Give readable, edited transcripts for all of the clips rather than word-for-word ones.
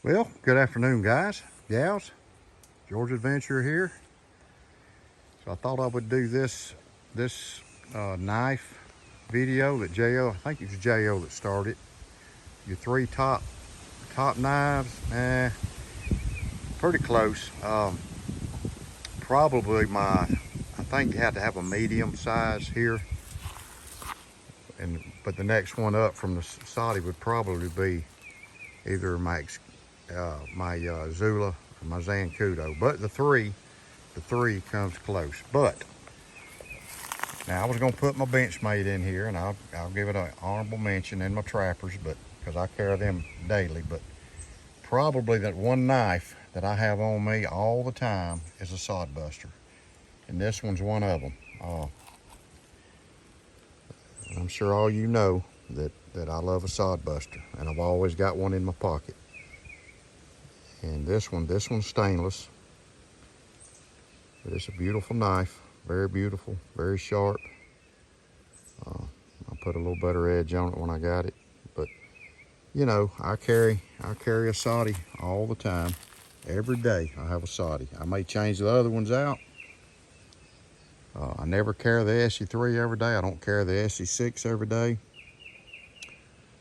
Well, good afternoon, guys, gals. George Adventure here. So I thought I would do this knife video that Jo. I think it's Jo that started. Your three top knives. Pretty close. Probably I think you have to have a medium size here, but the next one up from the Saudi would probably be either my Zula or my Zancudo. But the three comes close. But now I was gonna put my Benchmade in here, and I'll give it an honorable mention in my trappers, but because I carry them daily. But probably that one knife that I have on me all the time is a sod buster, and this one's one of them. I'm sure all you know that I love a sod buster, and I've always got one in my pocket. And this one's stainless, but it's a beautiful knife, very beautiful, very sharp. I put a little better edge on it when I got it, but you know, I carry a Saudi all the time. Every day I have a Saudi. I may change the other ones out. I never carry the SE3 every day. I don't carry the SE6 every day.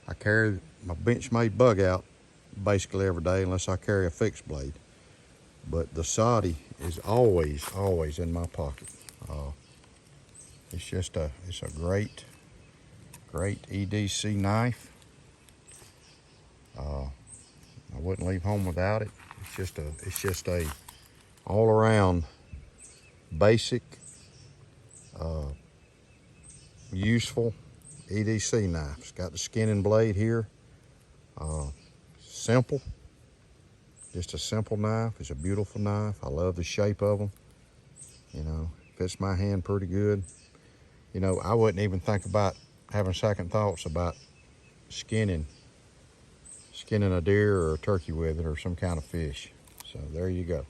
I carry my Benchmade bug out basically every day unless I carry a fixed blade. But the Saudi is always in my pocket. It's a great EDC knife. I wouldn't leave home without it. It's just a all around basic, useful EDC knife. It's got the skin and blade here. Simple, just a simple knife. It's a beautiful knife. I love the shape of them. You know, fits my hand pretty good. You know, I wouldn't even think about having second thoughts about skinning a deer or a turkey with it, or some kind of fish. So there you go.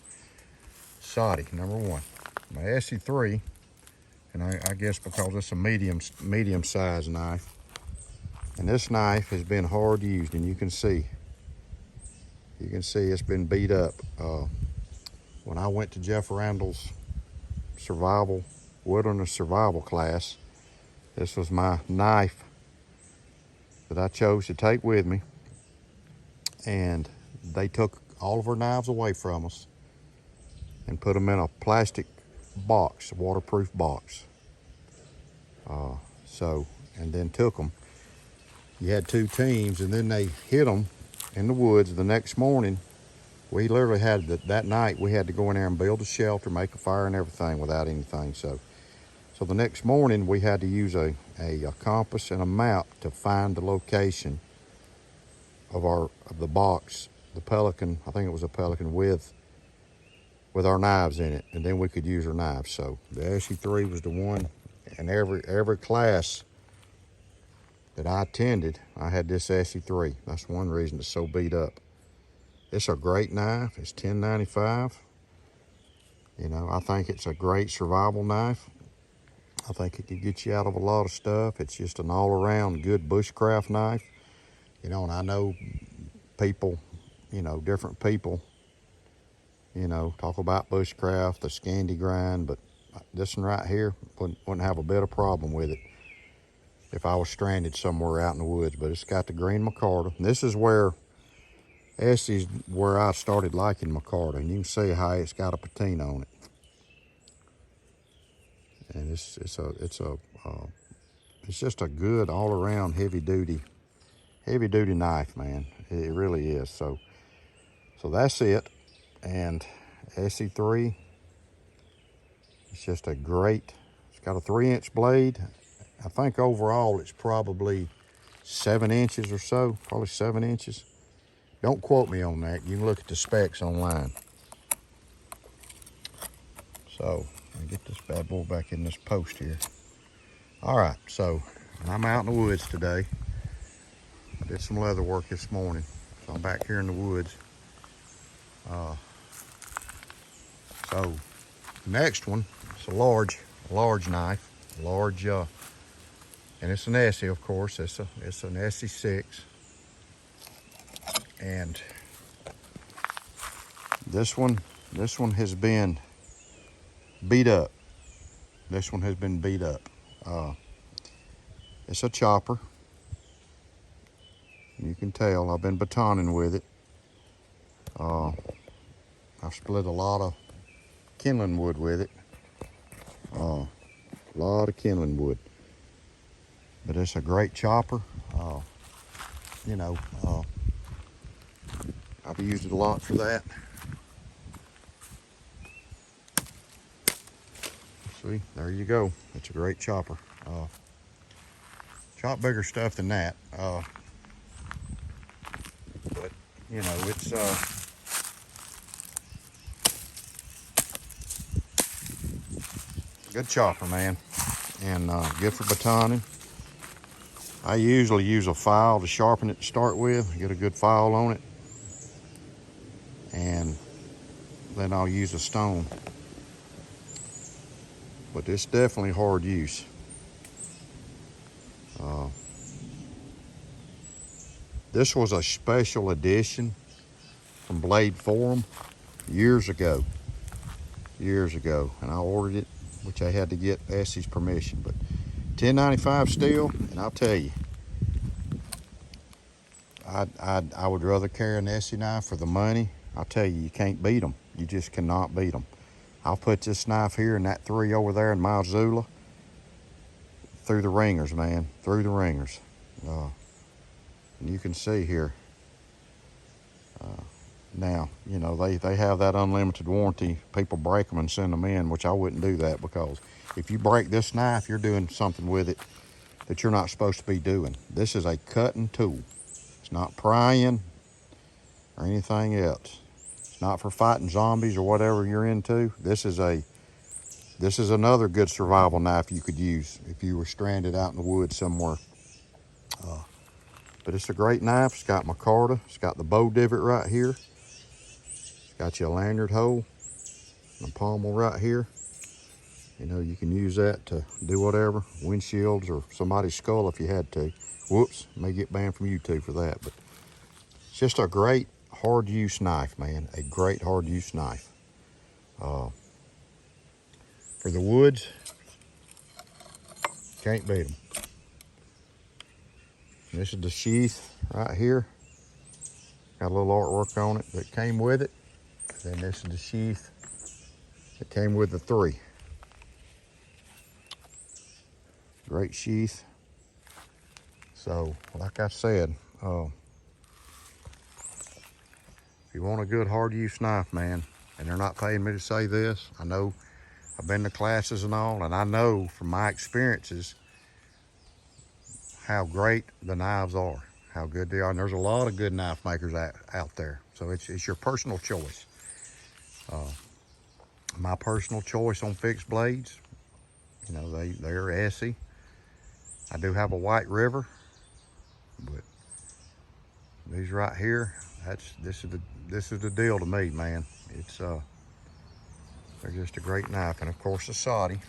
Saudi, number one. My SE3, and I guess because it's a medium size knife, and this knife has been hard used, and you can see it's been beat up. When I went to Jeff Randall's wilderness survival class, this was my knife that I chose to take with me, and they took all of our knives away from us and put them in a plastic box, a waterproof box. And then took them. You had two teams, and then they hid them in the woods. The next morning, we literally had that night we had to go in there and build a shelter, make a fire and everything without anything. So the next morning we had to use a compass and a map to find the location of the box, the Pelican. I think it was a Pelican with our knives in it, and then we could use our knives. So the SE3 was the one, and every class that I attended, I had this SE3. That's one reason it's so beat up. It's a great knife. It's $10.95. You know, I think it's a great survival knife. I think it can get you out of a lot of stuff. It's just an all-around good bushcraft knife. You know, and I know people, you know, different people, you know, talk about bushcraft, the Scandi grind, but this one right here wouldn't have a bit of problem with it if I was stranded somewhere out in the woods. But it's got the green micarta. And this is where I started liking micarta, and you can see how it's got a patina on it. And it's just a good all-around heavy duty knife, man. It really is. So that's it. And SE3, it's just a great. It's got a 3-inch blade. I think overall it's probably 7 inches or so, probably 7 inches. Don't quote me on that. You can look at the specs online. So let me get this bad boy back in this post here. All right, so I'm out in the woods today. I did some leather work this morning, so I'm back here in the woods. So next one, it's a large knife, and it's an Essie, of course. It's an SE6, and This one has been beat up. This one has been beat up. It's a chopper. You can tell I've been batoning with it. I've split a lot of kindling wood with it. A lot of kindling wood. But it's a great chopper. You know, I've used it a lot for that. See, there you go. It's a great chopper. Chop bigger stuff than that. But, you know, it's good chopper, man. And good for batoning. I usually use a file to sharpen it to start with. Get a good file on it. And then I'll use a stone. But it's definitely hard use. This was a special edition from Blade Forum years ago. And I ordered it, which I had to get Essie's permission. But $10.95 still, and I'll tell you, I would rather carry an Essie knife for the money. I'll tell you, you can't beat them. You just cannot beat them. I'll put this knife here and that 3 over there in my Zula through the ringers, man, through the ringers. And you can see here. Now, you know, they have that unlimited warranty. People break them and send them in, which I wouldn't do that, because if you break this knife, you're doing something with it that you're not supposed to be doing. This is a cutting tool. It's not prying or anything else. It's not for fighting zombies or whatever you're into. This is another good survival knife you could use if you were stranded out in the woods somewhere. But it's a great knife. It's got micarta. It's got the bow divot right here. It's got your lanyard hole and a pommel right here. You know, you can use that to do whatever, windshields or somebody's skull if you had to. Whoops, may get banned from YouTube for that. But it's just a great hard use knife, man. A great hard use knife. For the woods, can't beat them. This is the sheath right here. Got a little artwork on it that came with it. Then this is the sheath that came with the 3. Great sheath. So, like I said, if you want a good hard use knife, man, and they're not paying me to say this, I know I've been to classes and all, and I know from my experiences how great the knives are, how good they are. And there's a lot of good knife makers out there. So it's your personal choice. My personal choice on fixed blades, you know, they're Essie. I do have a White River, but these right here, this is the deal to me, man. It's they're just a great knife. And of course the Saudi.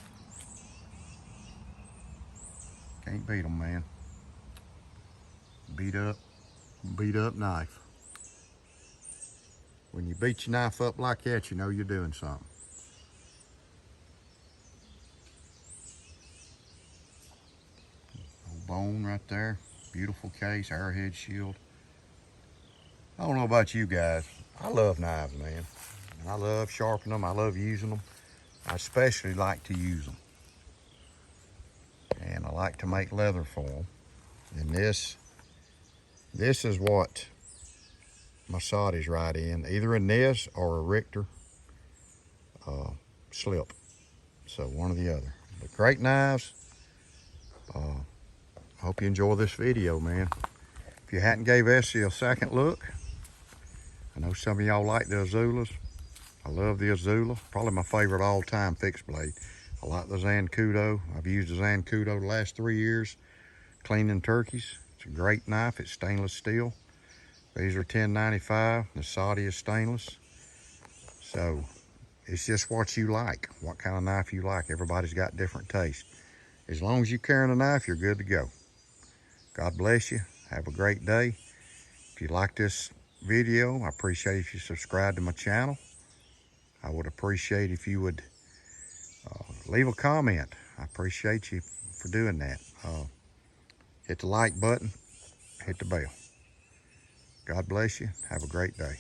Can't beat them, man. Beat up knife. When you beat your knife up like that, you know you're doing something. Old bone right there. Beautiful case, arrowhead shield. I don't know about you guys. I love knives, man. And I love sharpening them. I love using them. I especially like to use them. And I like to make leather for them. And this is what my Saudi's right in. Either a Nez or a Richter slip. So one or the other. But great knives. I hope you enjoy this video, man. If you hadn't gave Essie a second look, I know some of y'all like the Azulas. I love the Azula. Probably my favorite all-time fixed blade. I like the Zancudo. I've used the Zancudo the last 3 years cleaning turkeys. It's a great knife. It's stainless steel. These are $10.95. The Saudi is stainless. So it's just what you like, what kind of knife you like. Everybody's got different tastes. As long as you're carrying a knife, you're good to go. God bless you. Have a great day. If you like this video, I appreciate if you subscribe to my channel. I would appreciate if you would leave a comment. I appreciate you for doing that. Hit the like button, hit the bell. God bless you. Have a great day.